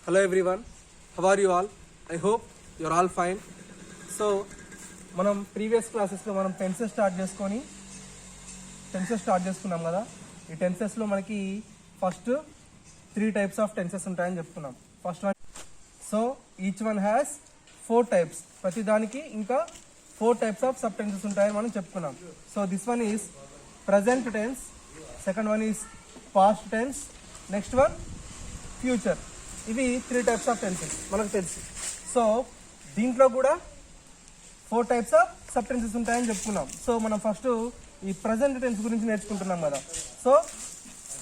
Hello everyone, how are you all? I hope you're all fine. So మనం previous క్లాసెస్లో మనం tenses start చేసుకున్నాం కదా. ఈ టెన్సెస్లో మనకి ఫస్ట్ 3 టైప్స్ ఆఫ్ టెన్సెస్ ఉంటాయని చెప్పుకున్నాం. First one, so each one has 4 types, ప్రతి దానికి ఇంకా 4 టైప్స్ ఆఫ్ సబ్ టెన్సెస్ ఉంటాయని మనం చెప్పుకున్నాం. So this one is present tense, second one is past tense, next one future. ఇవి 3 టైప్స్ ఆఫ్ టెన్సెస్ మనకు తెలుసు. సో దీంట్లో కూడా 4 టైప్స్ ఆఫ్ సబ్ టెన్సెస్ ఉంటాయని చెప్పుకున్నాం. సో మనం ఫస్ట్ ఈ ప్రజెంట్ టెన్స్ గురించి నేర్చుకుంటున్నాం కదా. సో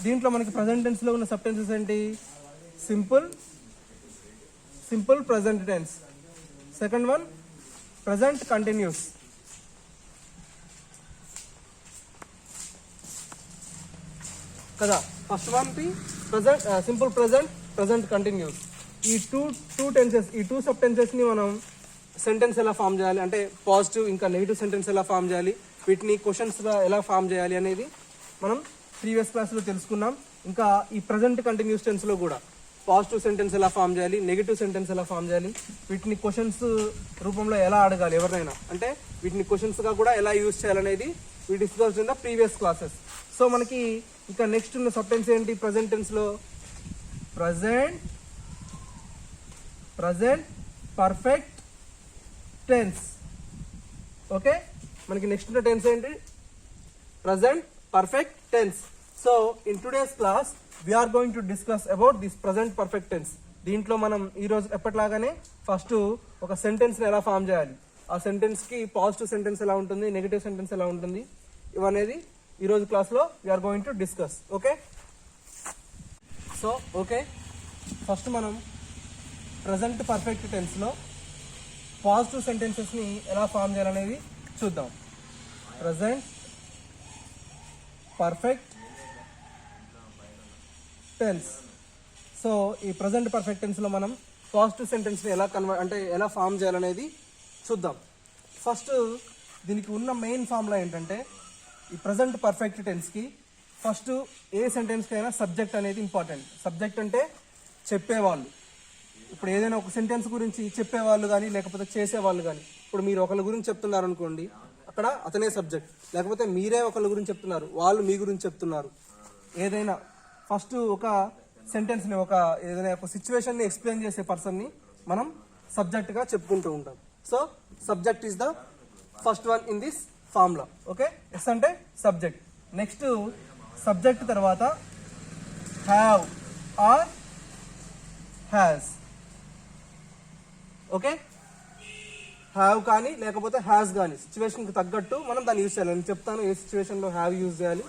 దీంట్లో మనకి ప్రజెంట్ టెన్స్లో ఉన్న సబ్ టెన్సెస్ ఏంటి? Simple present tense, second one present continuous, కదా. First one present simple present continuous. ఈ టూ సబ్ టెన్సెస్ ని మనం సెంటెన్స్ ఎలా ఫామ్ చేయాలి, అంటే పాజిటివ్ ఇంకా నెగిటివ్ సెంటెన్స్ ఎలా ఫామ్ చేయాలి, వీటిని క్వశ్చన్స్గా ఎలా ఫామ్ చేయాలి అనేది మనం ప్రీవియస్ క్లాస్లో తెలుసుకున్నాం. ఇంకా ఈ ప్రజెంట్ కంటిన్యూస్ టెన్స్లో కూడా పాజిటివ్ సెంటెన్స్ ఎలా ఫామ్ చేయాలి, నెగిటివ్ సెంటెన్స్ ఎలా ఫామ్ చేయాలి, వీటిని క్వశ్చన్స్ రూపంలో ఎలా అడగాలి ఎవరినైనా, అంటే వీటిని క్వశ్చన్స్గా కూడా ఎలా యూజ్ చేయాలనేది we discussed in the previous classes. So మనకి ఇంకా నెక్స్ట్ ఉన్న సబ్ టెన్స్ ఏంటి ప్రజెంట్ టెన్స్లో? Present perfect tense. ఓకే, మనకి నెక్స్ట్ ఉన్న టెన్స్ ఏంటి? Present perfect tense. So in today's class we're going to discuss about this present perfect tense. దీంట్లో మనం ఈరోజు ఎప్పటిలాగానే ఫస్ట్ ఒక సెంటెన్స్ని ఎలా ఫామ్ చేయాలి, ఆ సెంటెన్స్కి పాజిటివ్ సెంటెన్స్ ఎలా ఉంటుంది, నెగిటివ్ సెంటెన్స్ ఎలా ఉంటుంది, ఇవనేది ఈరోజు క్లాస్లో we're going to discuss. Okay, so okay, first మనం ప్రజెంట్ పర్ఫెక్ట్ టెన్స్లో పాజిటివ్ సెంటెన్సెస్ని ఎలా ఫామ్ చేయాలనేది చూద్దాం. Present perfect tense. సో ఈ ప్రజెంట్ పర్ఫెక్ట్ టెన్స్లో మనం పాజిటివ్ సెంటెన్స్ని ఎలా ఫామ్ చేయాలనేది చూద్దాం. ఫస్ట్ దీనికి ఉన్న మెయిన్ ఫార్ములా ఏంటంటే, ఈ ప్రజెంట్ పర్ఫెక్ట్ టెన్స్కి ఫస్ట్ ఏ సెంటెన్స్కి అయినా సబ్జెక్ట్ అనేది ఇంపార్టెంట్. సబ్జెక్ట్ అంటే చెప్పేవాళ్ళు. ఇప్పుడు ఏదైనా ఒక సెంటెన్స్ గురించి చెప్పేవాళ్ళు కానీ లేకపోతే చేసేవాళ్ళు కానీ, ఇప్పుడు మీరు ఒకళ్ళ గురించి చెప్తున్నారు అనుకోండి, అక్కడ అతనే సబ్జెక్ట్. లేకపోతే మీరే ఒకళ్ళ గురించి చెప్తున్నారు, వాళ్ళు మీ గురించి చెప్తున్నారు. ఏదైనా ఫస్ట్ ఒక సెంటెన్స్ని ఏదైనా ఒక సిచ్యువేషన్ని ఎక్స్ప్లెయిన్ చేసే పర్సన్ని మనం సబ్జెక్ట్గా చెప్పుకుంటూ ఉంటాం. So subject is the first one in this formula. Okay, S అంటే సబ్జెక్ట్. నెక్స్ట్ సబ్జెక్ట్ తర్వాత have or has. Okay, have కానీ లేకపోతే హ్యాస్ కానీ సిచ్యువేషన్కి తగ్గట్టు మనం దాన్ని యూజ్ చేయాలి. నేను చెప్తాను ఏ సిచ్యువేషన్లో హ్యావ్ యూజ్ చేయాలి,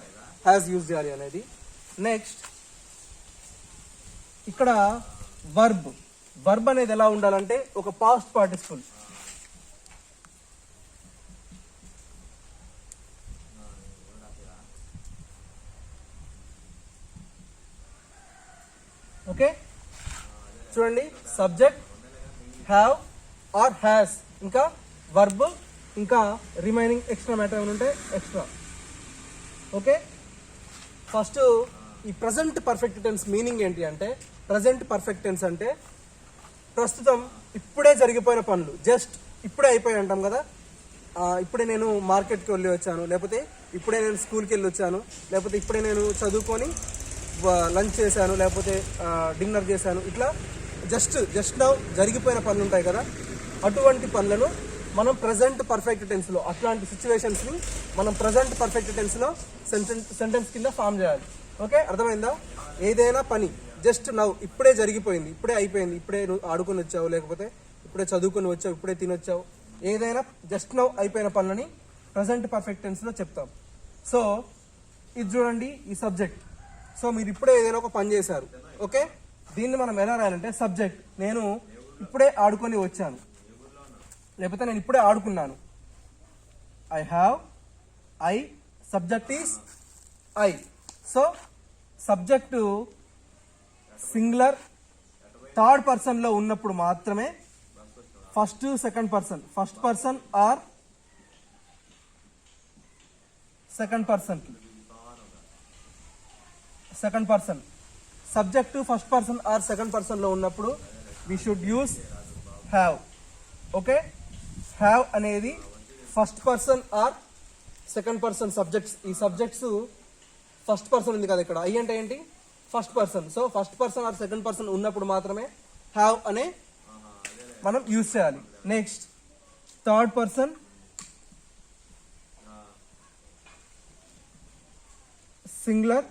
హ్యాస్ యూజ్ చేయాలి అనేది. నెక్స్ట్ ఇక్కడ వర్బ్ అనేది ఎలా ఉండాలంటే ఒక పాస్ట్ పార్టిసిపుల్. ఓకే, చూడండి, సబ్జెక్ట్, హ్యావ్ ఆర్ హ్యాస్, ఇంకా వర్బ్, ఇంకా రిమైనింగ్ ఎక్స్ట్రా మ్యాటర్ ఏమైనా ఉంటే ఎక్స్ట్రా. ఓకే, ఫస్ట్ ఈ ప్రజెంట్ పర్ఫెక్ట్ టెన్స్ మీనింగ్ ఏంటి అంటే, ప్రజెంట్ పర్ఫెక్ట్ టెన్స్ అంటే ప్రస్తుతం ఇప్పుడే జరిగిపోయిన పనులు, జస్ట్ ఇప్పుడే అయిపోయి అంటాం కదా. ఇప్పుడే నేను మార్కెట్కి వెళ్ళి వచ్చాను, లేకపోతే ఇప్పుడే నేను స్కూల్కి వెళ్ళి వచ్చాను, లేకపోతే ఇప్పుడే నేను చదువుకొని లంచ్ చేశాను, లేకపోతే డిన్నర్ చేశాను. ఇట్లా జస్ట్ నౌ జరిగిపోయిన పనులు ఉంటాయి కదా, అటువంటి పనులను మనం ప్రజెంట్ పర్ఫెక్ట్ టెన్స్లో, అట్లాంటి సిచ్యువేషన్స్ని మనం ప్రజెంట్ పర్ఫెక్ట్ టెన్స్లో సెంటెన్స్ కింద ఫామ్ చేయాలి. ఓకే, అర్థమైందా? ఏదైనా పని జస్ట్ నౌ ఇప్పుడే జరిగిపోయింది, ఇప్పుడే అయిపోయింది, ఇప్పుడే నువ్వు ఆడుకొని వచ్చావు, లేకపోతే ఇప్పుడే చదువుకొని వచ్చావు, ఇప్పుడే తినొచ్చావు, ఏదైనా జస్ట్ నౌ అయిపోయిన పనులని ప్రజెంట్ పర్ఫెక్ట్ టెన్స్లో చెప్తాం. సో ఇది చూడండి, ఈ సబ్జెక్ట్. సో మీరు ఇప్పుడే ఏదైనా ఒక పని చేశారు. ఓకే, దీన్ని మనం ఎలా రాయాలంటే సబ్జెక్ట్, నేను ఇప్పుడే ఆడుకొని వచ్చాను, లేకపోతే నేను ఇప్పుడే ఆడుకున్నాను. I subject is I. So subject singular third పర్సన్లో ఉన్నప్పుడు మాత్రమే first second person, first person or second person subject first person or second పర్సన్లో ఉన్నప్పుడు we should use have. Okay, have అనేది first person or second person subjects. ఈ subjects first person ఉంది కదా ఇక్కడ, ఐ అంటే ఏంటి first person. So first person or second person ఉన్నప్పుడు మాత్రమే హ్యావ్ అనే మనం యూజ్ చేయాలి. Next third person singular,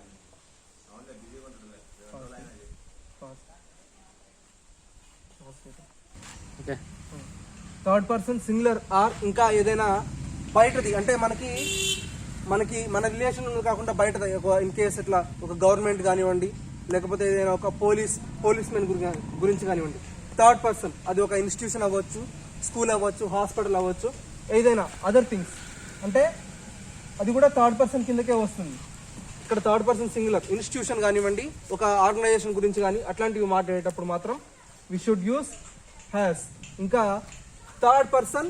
third person singular are ఇంకా ఏదైనా బయటది అంటే మనకి మన రిలేషన్ కాకుండా బయటది, ఇన్ కేస్ ఇట్లా ఒక గవర్నమెంట్ కానివ్వండి, లేకపోతే ఏదైనా ఒక పోలీస్మెన్ గురించి కానివ్వండి. థర్డ్ పర్సన్ అది ఒక ఇన్స్టిట్యూషన్ అవ్వచ్చు, స్కూల్ అవ్వచ్చు, హాస్పిటల్ అవ్వచ్చు, ఏదైనా అదర్ థింగ్స్ అంటే అది కూడా థర్డ్ పర్సన్ కిందకే వస్తుంది. ఇక్కడ థర్డ్ పర్సన్ సింగులర్ ఇన్స్టిట్యూషన్ కానివ్వండి, ఒక ఆర్గనైజేషన్ గురించి కానీ అట్లాంటివి మాట్లాడేటప్పుడు మాత్రం వి షుడ్ యూస్ హ్యాస్. ఇంకా థర్డ్ పర్సన్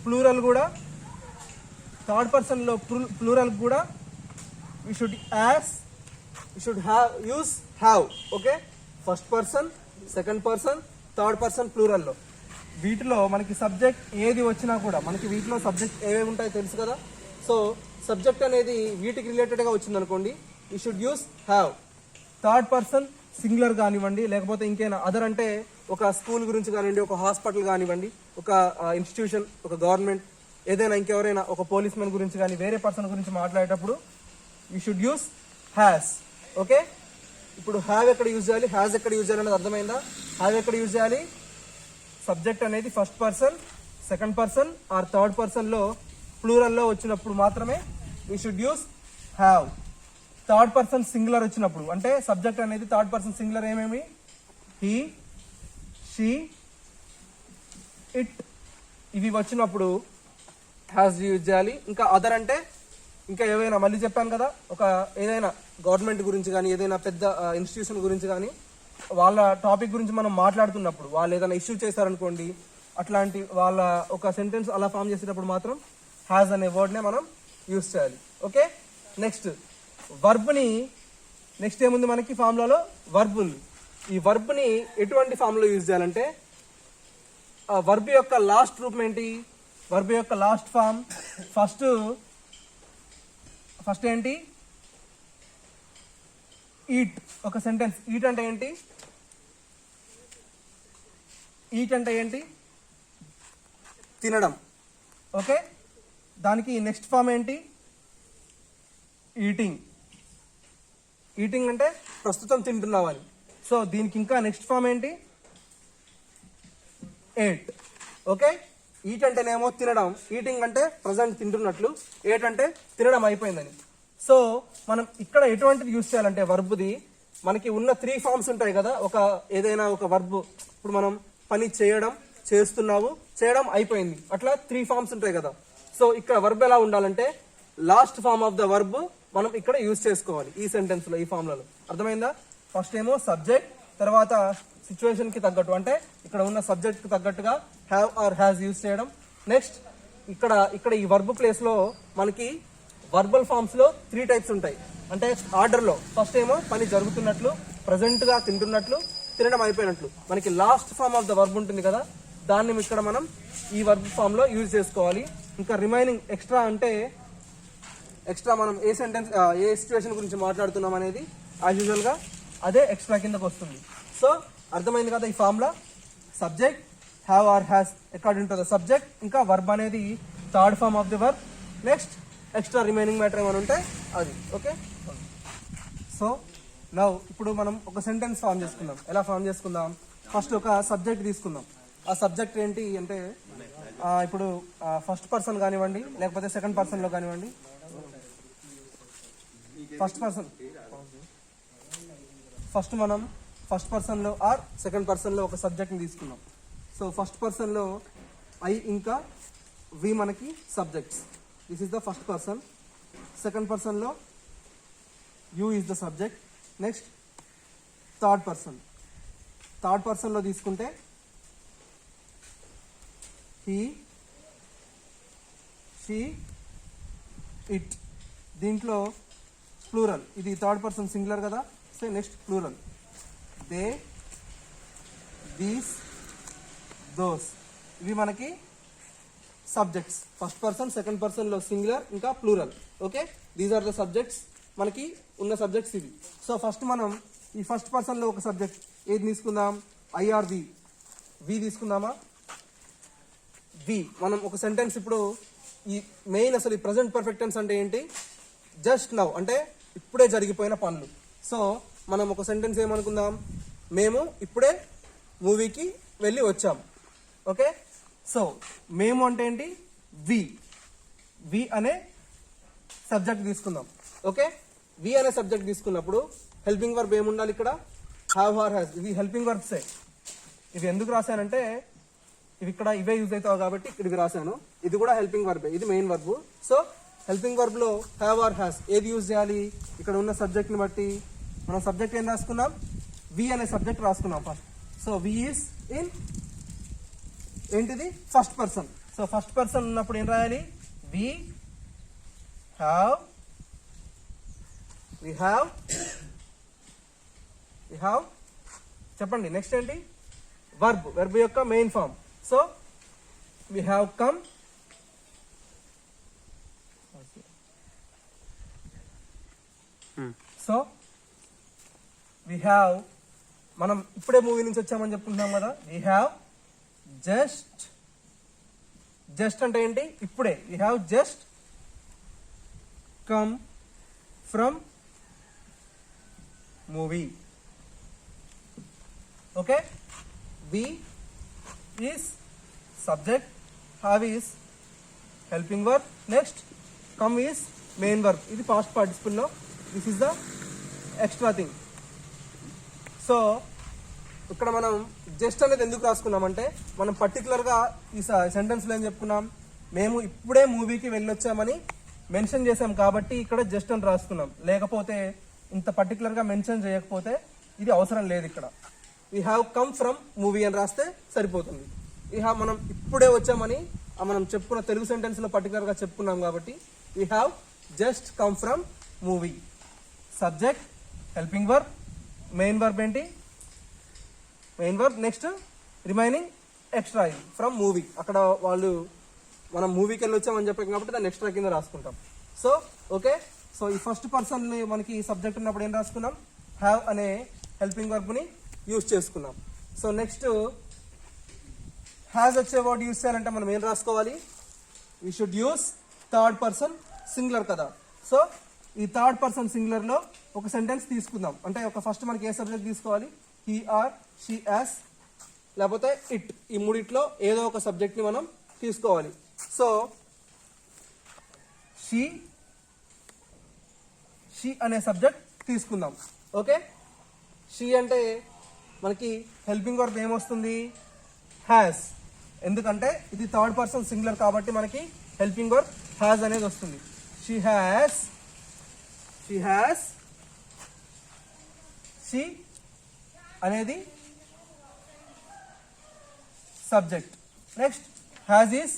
ప్లూరల్ కూడా, థర్డ్ పర్సన్లో ప్లూరల్ కూడా we should use have. Okay, first person, second person, third person ప్లూరల్లో. వీటిలో మనకి సబ్జెక్ట్ ఏది వచ్చినా కూడా మనకి వీటిలో సబ్జెక్ట్ ఏవేవి ఉంటాయో తెలుసు కదా. సో సబ్జెక్ట్ అనేది వీటికి రిలేటెడ్గా వచ్చింది అనుకోండి, you should use have. Third person singular కానివ్వండి, లేకపోతే ఇంకేనా అదర్ అంటే ఒక స్కూల్ గురించి కానివ్వండి, ఒక హాస్పిటల్ కానివ్వండి, ఒక ఇన్స్టిట్యూషన్, ఒక గవర్నమెంట్, ఏదైనా ఇంకెవరైనా ఒక పోలీస్మెన్ గురించి కానీ వేరే పర్సన్ గురించి మాట్లాడేటప్పుడు you should use has. Okay, ఇప్పుడు హ్యావ్ ఎక్కడ యూజ్ చేయాలి, హ్యాస్ ఎక్కడ యూజ్ చేయాలి అనేది అర్థమైందా? హ్యావ్ ఎక్కడ యూజ్ చేయాలి, సబ్జెక్ట్ అనేది first person, second person or third పర్సన్లో ప్లూరల్లో వచ్చినప్పుడు మాత్రమే we should use have. Third person singular వచ్చినప్పుడు అంటే సబ్జెక్ట్ అనేది థర్డ్ పర్సన్ సింగులర్ ఏమేమి, హీ, షీ, ఇట్, ఇవి వచ్చినప్పుడు హ్యాస్ యూజ్ చేయాలి. ఇంకా అదర్ అంటే ఇంకా ఏవైనా మళ్ళీ చెప్పాను కదా, ఒక ఏదైనా గవర్నమెంట్ గురించి కానీ ఏదైనా పెద్ద ఇన్స్టిట్యూషన్ గురించి కానీ వాళ్ళ టాపిక్ గురించి మనం మాట్లాడుతున్నప్పుడు వాళ్ళు ఏదైనా ఇష్యూ చేశారనుకోండి, అట్లాంటి వాళ్ళ ఒక సెంటెన్స్ అలా ఫామ్ చేసేటప్పుడు మాత్రం హ్యాస్ అనే వర్డ్నే మనం యూజ్ చేయాలి. ఓకే, నెక్స్ట్ వర్బ్ని, నెక్స్ట్ ఏముంది మనకి ఫార్ములాలో వర్బ్ ఉంది. ఈ వర్బ్ని ఎటువంటి ఫామ్లో యూజ్ చేయాలంటే ఆ వర్బ్ యొక్క లాస్ట్ రూపం ఏంటి, వర్బ్ యొక్క లాస్ట్ ఫామ్ ఫస్ట్ ఏంటి, ఈట్. ఒక సెంటెన్స్ ఈట్ అంటే ఏంటి, ఈట్ అంటే ఏంటి తినడం. ఓకే, దానికి నెక్స్ట్ ఫామ్ ఏంటి, ఈటింగ్. ఈటింగ్ అంటే ప్రస్తుతం తింటున్నావని. సో దీనికి ఇంకా నెక్స్ట్ ఫామ్ ఏంటి, ఎయిట్. ఓకే, ఈట్ అంటేనేమో తినడం, ఈటింగ్ అంటే ప్రజెంట్ తింటున్నట్లు, ఎయిట్ అంటే తినడం అయిపోయిందని. సో మనం ఇక్కడ ఎటువంటిది యూజ్ చేయాలంటే వర్బ్ది మనకి ఉన్న 3 ఫామ్స్ ఉంటాయి కదా. ఒక ఏదైనా ఒక వర్బ్, ఇప్పుడు మనం పని చేయడం, చేస్తున్నావు, చేయడం అయిపోయింది, అట్లా 3 ఫామ్స్ ఉంటాయి కదా. సో ఇక్కడ వర్బ్ ఎలా ఉండాలంటే last form of the verb మనం ఇక్కడ యూజ్ చేసుకోవాలి ఈ సెంటెన్స్లో, ఈ ఫామ్లలో. అర్థమైందా? ఫస్ట్ ఏమో సబ్జెక్ట్, తర్వాత సిచ్యువేషన్ కి తగ్గట్టు అంటే ఇక్కడ ఉన్న సబ్జెక్ట్ కి తగ్గట్టుగా హ్యావ్ ఆర్ హ్యాస్ యూజ్ చేయడం. నెక్స్ట్ ఇక్కడ ఈ వర్బ్ ప్లేస్ లో మనకి వర్బల్ ఫామ్స్ లో 3 టైప్స్ ఉంటాయి. అంటే ఆర్డర్ లో ఫస్ట్ ఏమో పని జరుగుతున్నట్లు, ప్రజెంట్ గా తింటున్నట్లు, తినడం అయిపోయినట్లు. మనకి last form of the verb ఉంటుంది కదా, దాన్ని ఇక్కడ మనం ఈ వర్బ్ ఫామ్ లో యూజ్ చేసుకోవాలి. ఇంకా రిమైనింగ్ ఎక్స్ట్రా అంటే ఎక్స్ట్రా మనం ఏ సెంటెన్స్ ఏ సిచ్యువేషన్ గురించి మాట్లాడుతున్నాం అనేది యాజ్ యూజువల్ గా అదే ఎక్స్ట్రా కిందకు వస్తుంది. సో అర్థమైంది కదా ఈ formula, subject, have or has according to the subject, ఇంకా వర్బ్ అనేది third form of the verb, next extra remaining matter ఏమైనా ఉంటే అది. ఓకే, సో నౌ ఇప్పుడు మనం ఒక సెంటెన్స్ ఫామ్ చేసుకుందాం. ఎలా ఫామ్ చేసుకుందాం, ఫస్ట్ ఒక సబ్జెక్ట్ తీసుకుందాం. ఆ సబ్జెక్ట్ ఏంటి అంటే ఇప్పుడు ఫస్ట్ పర్సన్ కానివ్వండి, లేకపోతే సెకండ్ పర్సన్లో కానివ్వండి. మనం ఫస్ట్ పర్సన్లో ఆర్ సెకండ్ పర్సన్లో ఒక సబ్జెక్ట్ని తీసుకున్నాం. సో ఫస్ట్ పర్సన్లో ఐ ఇంకా వి మనకి subjects. This is the first person. Second పర్సన్లో you is the subject. Next third పర్సన్లో తీసుకుంటే హీ, షీ, ఇట్. దీంట్లో ప్లూరల్, ఇది థర్డ్ పర్సన్ సింగులర్ కదా, so next plural. They, these, those, ఇవి మనకి సబ్జెక్ట్స్. ఫస్ట్ పర్సన్, సెకండ్ పర్సన్లో సింగులర్ ఇంకా plural. Okay, these are the subjects, మనకి ఉన్న సబ్జెక్ట్స్ ఇవి. సో ఫస్ట్ మనం ఈ ఫస్ట్ పర్సన్లో ఒక సబ్జెక్ట్ ఏది తీసుకుందాం, ఐ ఆర్ వి. వి తీసుకుందామా? వి. మనం ఒక సెంటెన్స్ ఇప్పుడు ఈ మెయిన్ అసలు ఈ ప్రజెంట్ పర్ఫెక్ట్ టెన్స్ అంటే ఏంటి, జస్ట్ నౌ అంటే ఇప్పుడే జరిగిపోయిన పనులు. సో మనం ఒక సెంటెన్స్ ఏమనుకుందాం, మేము ఇప్పుడే మూవీకి వెళ్ళి వచ్చాం. ఓకే, సో మేము అంటే ఏంటి, వి. వి అనే సబ్జెక్ట్ తీసుకుందాం. ఓకే, వి అనే సబ్జెక్ట్ తీసుకున్నప్పుడు హెల్పింగ్ వర్బ్ ఏముండాలి ఇక్కడ, హ్యావ్ ఆర్ హ్యాస్. ఇవి హెల్పింగ్ వర్బ్సే. ఇవి ఎందుకు రాశానంటే ఇవి ఇక్కడ ఇవే యూజ్ అవుతావు కాబట్టి ఇక్కడ ఇవి రాశాను. ఇది కూడా హెల్పింగ్ వర్బే, ఇది main verb. So helping verb లో హ్యావ్ ఆర్ హ్యాస్ ఏది యూజ్ చేయాలి, ఇక్కడ ఉన్న సబ్జెక్ట్ ని బట్టి మనం సబ్జెక్ట్ ఏం రాసుకున్నాం, వి అనే సబ్జెక్ట్ రాసుకున్నాం first. So we is in ఏంటిది, first person. So first person ఉన్నప్పుడు ఏం రాయాలి, we have, we have, we have. చెప్పండి నెక్స్ట్ ఏంటి, వర్బ్. వర్బ్ యొక్క main form. So we have come, so we have, మనం ఇప్పుడే మూవీ నుంచి వచ్చామని చెప్పుకుంటున్నాం కదా, వి హ్యావ్ జస్ట్. జస్ట్ అంటే ఏంటి, ఇప్పుడే. We have just come from movie. Okay, we is subject, have is helping verb, next come is main verb. ఇది పాస్ట్ పార్టిసిపుల్ లో, this is the extra thing. So ఇక్కడ మనం జస్ట్ అనేది ఎందుకు రాసుకున్నామంటే మనం పర్టికులర్గా ఈ సెంటెన్స్లో ఏం చెప్పుకున్నాం, మేము ఇప్పుడే మూవీకి వెళ్ళొచ్చామని మెన్షన్ చేసాం కాబట్టి ఇక్కడ జస్ట్ అని రాసుకున్నాం. లేకపోతే ఇంత పర్టికులర్గా మెన్షన్ చేయకపోతే ఇది అవసరం లేదు. ఇక్కడ we have come from movie అని రాస్తే సరిపోతుంది. వీ హ్యావ్, మనం ఇప్పుడే వచ్చామని మనం చెప్పుకున్న తెలుగు సెంటెన్స్లో పర్టికులర్గా చెప్పుకున్నాం కాబట్టి we have just come from movie. Subject, helping verb, main verb ఏంటి, main verb, next remaining extra from movie. అక్కడ వాళ్ళు మనం మూవీకి వెళ్ళి వచ్చామని చెప్పాం కాబట్టి దాన్ని ఎక్స్ట్రా కింద రాసుకుంటాం. సో ఓకే, సో ఈ ఫస్ట్ పర్సన్ మనకి సబ్జెక్ట్ ఉన్నప్పుడు ఏం రాసుకున్నాం, హ్యావ్ అనే హెల్పింగ్ వర్బ్ని యూజ్ చేసుకున్నాం. సో నెక్స్ట్ హ్యాస్ వచ్చే వర్డ్ యూజ్ చేయాలంటే మనం ఏం రాసుకోవాలి, we should use third person singular కదా. సో ఈ థర్డ్ పర్సన్ సింగులర్ లో ఒక సెంటెన్స్ తీసుకుందాం. అంటే ఒక ఫస్ట్ మనకి ఏ సబ్జెక్ట్ తీసుకోవాలి, హీ ఆర్, షీ యాస్, లేకపోతే ఇట్. ఈ మూడిట్లో ఏదో ఒక సబ్జెక్ట్ ని మనం తీసుకోవాలి. సో షీ అనే సబ్జెక్ట్ తీసుకుందాం. ఓకే, షీ అంటే మనకి హెల్పింగ్ వర్బ్ ఏమొస్తుంది, హ్యాస్. ఎందుకంటే ఇది థర్డ్ పర్సన్ సింగులర్ కాబట్టి మనకి హెల్పింగ్ వర్బ్ హ్యాస్ అనేది వస్తుంది. She has, she has, she అనేది subject. Next has is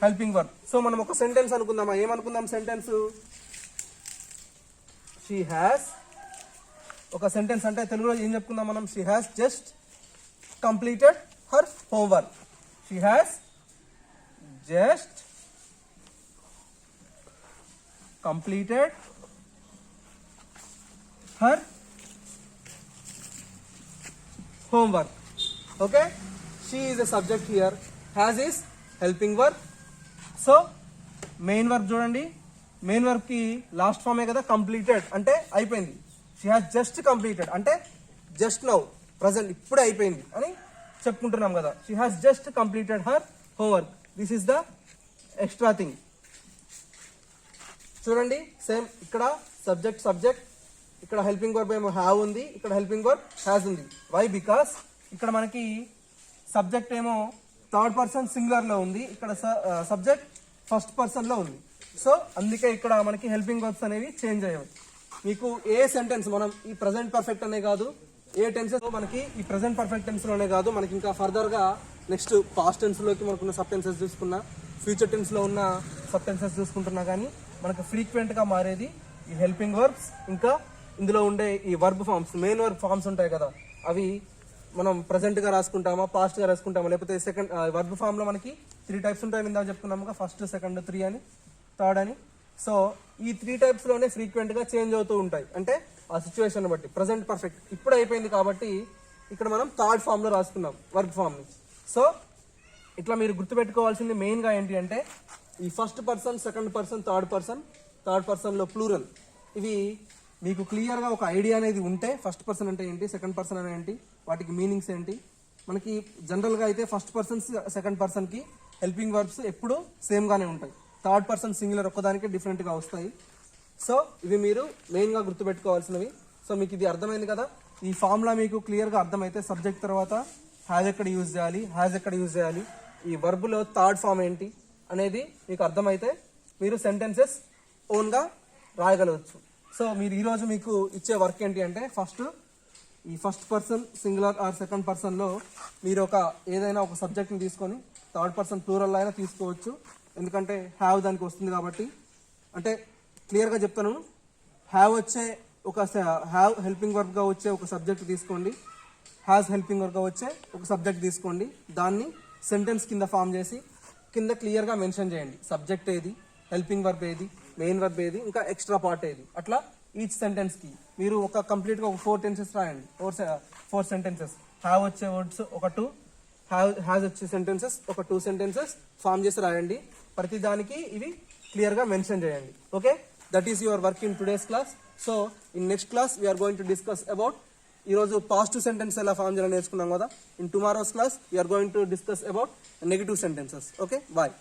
helping verb. So మనం ఒక సెంటెన్స్ అనుకుందామా, ఏమనుకుందాం సెంటెన్స్, షీ హ్యాస్. ఒక సెంటెన్స్ అంటే తెలుగులో ఏం చెప్పుకుందాం మనం, she has just completed her homework. షీ హ్యాస్ జస్ట్ completed her homework. Okay, she is a subject here, has is helping verb. So main verb చూడండి, మెయిన్ వర్బ్ కి లాస్ట్ ఫామ్ ఏ కదా కంప్లీటెడ్ అంటే అయిపోయింది. షీ హాస్ జస్ట్ కంప్లీటెడ్ అంటే just now, present ఇప్పుడే అయిపోయింది అని చెప్పుకుంటున్నాం కదా. She has just completed her homework. This is the extra thing. చూడండి సేమ్ ఇక్కడ సబ్జెక్ట్ సబ్జెక్ట్, ఇక్కడ హెల్పింగ్ వర్బ్ ఏమో హ్యావ్ ఉంది, ఇక్కడ హెల్పింగ్ వర్బ్ హ్యాస్ ఉంది. వై, బికాస్ ఇక్కడ మనకి సబ్జెక్ట్ ఏమో థర్డ్ పర్సన్ సింగులర్ లో ఉంది, ఇక్కడ సబ్జెక్ట్ ఫస్ట్ పర్సన్ లో ఉంది. సో అందుకే ఇక్కడ మనకి హెల్పింగ్ వర్బ్స్ అనేవి చేంజ్ అయ్యాయి. మీకు ఏ సెంటెన్స్ మనం ఈ ప్రెసెంట్ పర్ఫెక్ట్ అనే కాదు, ఏ టెన్సెస్ మనకి ఈ ప్రెసెంట్ పర్ఫెక్ట్ టెన్స్ లోనే కాదు, మనకి ఇంకా ఫర్దర్ గా నెక్స్ట్ పాస్ట్ టెన్స్ లోకి మనకున్న సబ్ టెన్సెస్ చూసుకున్నా, ఫ్యూచర్ టెన్స్ లో ఉన్న సబ్ టెన్సెస్ చూసుకుంటున్నా కానీ మనకు ఫ్రీక్వెంట్ గా మారేది ఈ హెల్పింగ్ వర్బ్స్ ఇంకా ఇందులో ఉండే ఈ verb forms, main verb forms ఉంటాయి కదా, అవి మనం ప్రజెంట్ గా రాసుకుంటామా, పాస్ట్ గా రాసుకుంటామా, లేకపోతే సెకండ్ వర్బ్ ఫామ్ లో మనకి 3 టైప్స్ ఉంటాయి. ఇందాక చెప్పుకున్నాము, ఫస్ట్, సెకండ్, 3 అని, థర్డ్ అని. సో ఈ 3 టైప్స్ లోనే ఫ్రీక్వెంట్ గా చేంజ్ అవుతూ ఉంటాయి, అంటే ఆ సిచ్యువేషన్ బట్టి. ప్రజెంట్ పర్ఫెక్ట్ ఇప్పుడు అయిపోయింది కాబట్టి ఇక్కడ మనం థర్డ్ ఫామ్ లో రాసుకున్నాం వర్బ్ ఫామ్ ని. సో ఇట్లా మీరు గుర్తుపెట్టుకోవాల్సింది మెయిన్ గా ఏంటి అంటే ఈ first person, second person, third person లో ప్లూరల్, ఇవి మీకు క్లియర్ గా ఒక ఐడియా అనేది ఉంటే ఫస్ట్ పర్సన్ అంటే ఏంటి, సెకండ్ పర్సన్ అంటే ఏంటి, వాటికి మీనింగ్స్ ఏంటి. మనకి జనరల్ గా అయితే ఫస్ట్ పర్సన్, సెకండ్ పర్సన్ కి హెల్పింగ్ వర్బ్స్ ఎప్పుడు సేమ్ గానే ఉంటాయి. థర్డ్ పర్సన్ సింగులర్ ఒక్కదానికి డిఫరెంట్ గా వస్తాయి. సో ఇవి మీరు మెయిన్ గా గుర్తుపెట్టుకోవాల్సినవి. సో మీకు ఇది అర్థమైంది కదా. ఈ ఫార్ములా మీకు క్లియర్ గా అర్థమైతే సబ్జెక్ట్ తర్వాత హ్యాజ్ ఎక్కడ యూజ్ చేయాలి, హ్యాజ్ ఎక్కడ యూజ్ చేయాలి, ఈ వర్బ్ లో థర్డ్ ఫామ్ ఏంటి అనేది మీకు అర్థమైతే మీరు సెంటెన్సెస్ ఓన్ గా రాయగలవచ్చు. సో మీరు ఈ రోజు మీకు ఇచ్చే వర్క్ ఏంటి అంటే ఈ first person singular are second person లో మీరు ఏదైనా ఒక సబ్జెక్ట్ ని తీసుకొని థర్డ్ పర్సన్ ప్లూరల్ అయినా తీసుకోవచ్చు, ఎందుకంటే హ్యావ్ దానికి వస్తుంది కాబట్టి. అంటే క్లియర్ గా చెప్తాను, హ్యావ్ హెల్పింగ్ వర్బ్ గా వచ్చే ఒక సబ్జెక్ట్ తీసుకోండి, హ్యాస్ హెల్పింగ్ వర్బ్ గా వచ్చే ఒక సబ్జెక్ట్ తీసుకోండి, దాన్ని సెంటెన్స్ కింద ఫామ్ చేసి కింద క్లియర్ గా మెన్షన్ చేయండి. సబ్జెక్ట్ ఏది, హెల్పింగ్ వర్బ్ ఏది, మెయిన్ వర్బ్ ఏది, ఇంకా ఎక్స్ట్రా పార్ట్ ఏది, అట్లా ఈచ్ సెంటెన్స్ కి మీరు కంప్లీట్ గా 4 టెన్సెస్ రాయండి. 4 సెంటెన్సెస్. హ్యావ్ వచ్చే వర్డ్స్ ఒక 2, హ్యాస్ వచ్చే సెంటెన్సెస్ ఒక 2 సెంటెన్సెస్ ఫామ్ చేసి రాయండి. ప్రతి దానికి ఇవి క్లియర్ గా మెన్షన్ చేయండి. Okay, that is your work in today's class. So in next class we're going to discuss about, ఈ రోజు పాజిటివ్ సెంటెన్స్ ఎలా ఫామ్ చేయాలని నేర్చుకున్నాం కదా. In tomorrow's class we're going to discuss about negative sentences. Okay, bye.